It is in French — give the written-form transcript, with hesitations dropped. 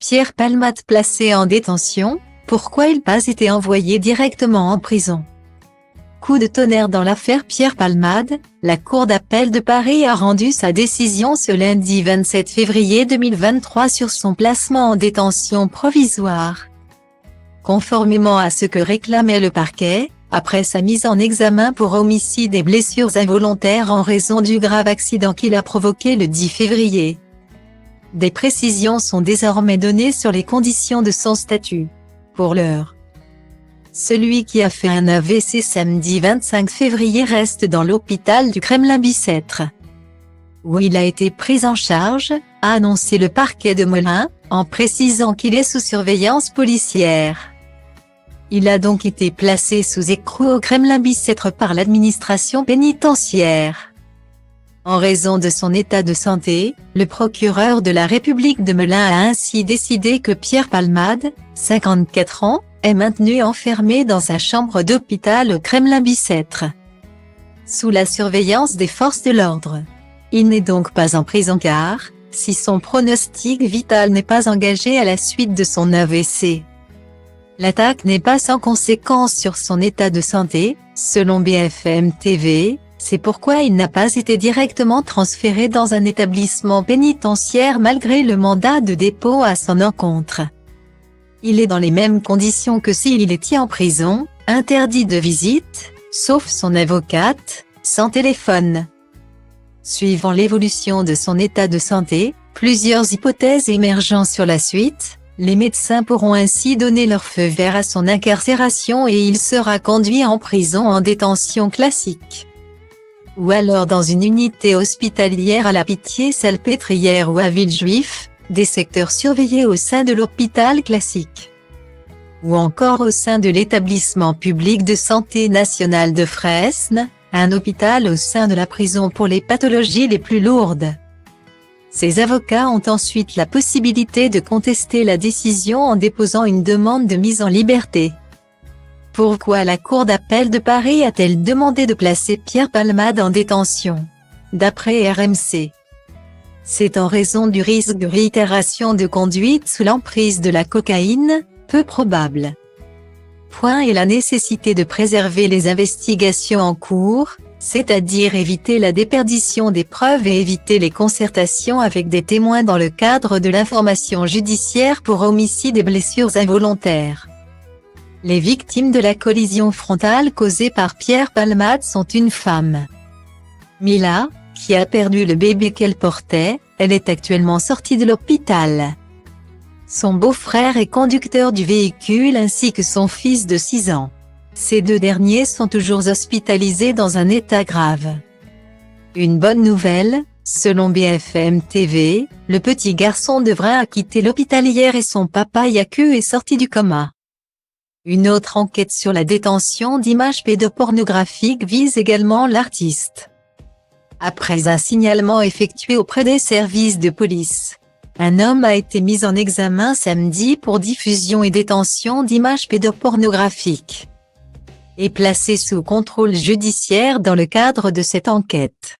Pierre Palmade placé en détention, pourquoi il n'a pas été envoyé directement en prison? Coup de tonnerre dans l'affaire Pierre Palmade, la Cour d'appel de Paris a rendu sa décision ce lundi 27 février 2023 sur son placement en détention provisoire. Conformément à ce que réclamait le parquet, après sa mise en examen pour homicide et blessures involontaires en raison du grave accident qu'il a provoqué le 10 février. Des précisions sont désormais données sur les conditions de son statut. Pour l'heure, celui qui a fait un AVC samedi 25 février reste dans l'hôpital du Kremlin-Bicêtre, où il a été pris en charge, a annoncé le parquet de Melun, en précisant qu'il est sous surveillance policière. Il a donc été placé sous écrou au Kremlin-Bicêtre par l'administration pénitentiaire. En raison de son état de santé, le procureur de la République de Melun a ainsi décidé que Pierre Palmade, 54 ans, est maintenu enfermé dans sa chambre d'hôpital au Kremlin-Bicêtre, sous la surveillance des forces de l'ordre. Il n'est donc pas en prison car, si son pronostic vital n'est pas engagé à la suite de son AVC, l'attaque n'est pas sans conséquence sur son état de santé, selon BFM TV. C'est pourquoi il n'a pas été directement transféré dans un établissement pénitentiaire malgré le mandat de dépôt à son encontre. Il est dans les mêmes conditions que s'il était en prison, interdit de visite, sauf son avocate, sans téléphone. Suivant l'évolution de son état de santé, plusieurs hypothèses émergeant sur la suite, les médecins pourront ainsi donner leur feu vert à son incarcération et il sera conduit en prison en détention classique, ou alors dans une unité hospitalière à la Pitié-Salpêtrière ou à Villejuif, des secteurs surveillés au sein de l'hôpital classique, ou encore au sein de l'établissement public de santé national de Fresnes, un hôpital au sein de la prison pour les pathologies les plus lourdes. Ses avocats ont ensuite la possibilité de contester la décision en déposant une demande de mise en liberté. Pourquoi la Cour d'appel de Paris a-t-elle demandé de placer Pierre Palmade en détention? D'après RMC, c'est en raison du risque de réitération de conduite sous l'emprise de la cocaïne, peu probable. Et la nécessité de préserver les investigations en cours, c'est-à-dire éviter la déperdition des preuves et éviter les concertations avec des témoins dans le cadre de l'information judiciaire pour homicide et blessures involontaires. Les victimes de la collision frontale causée par Pierre Palmade sont une femme, Mila, qui a perdu le bébé qu'elle portait. Elle est actuellement sortie de l'hôpital. Son beau-frère est conducteur du véhicule ainsi que son fils de 6 ans. Ces deux derniers sont toujours hospitalisés dans un état grave. Une bonne nouvelle, selon BFM TV, le petit garçon devrait quitter l'hôpital hier et son papa Yaku est sorti du coma. Une autre enquête sur la détention d'images pédopornographiques vise également l'artiste. Après un signalement effectué auprès des services de police, un homme a été mis en examen samedi pour diffusion et détention d'images pédopornographiques et placé sous contrôle judiciaire dans le cadre de cette enquête.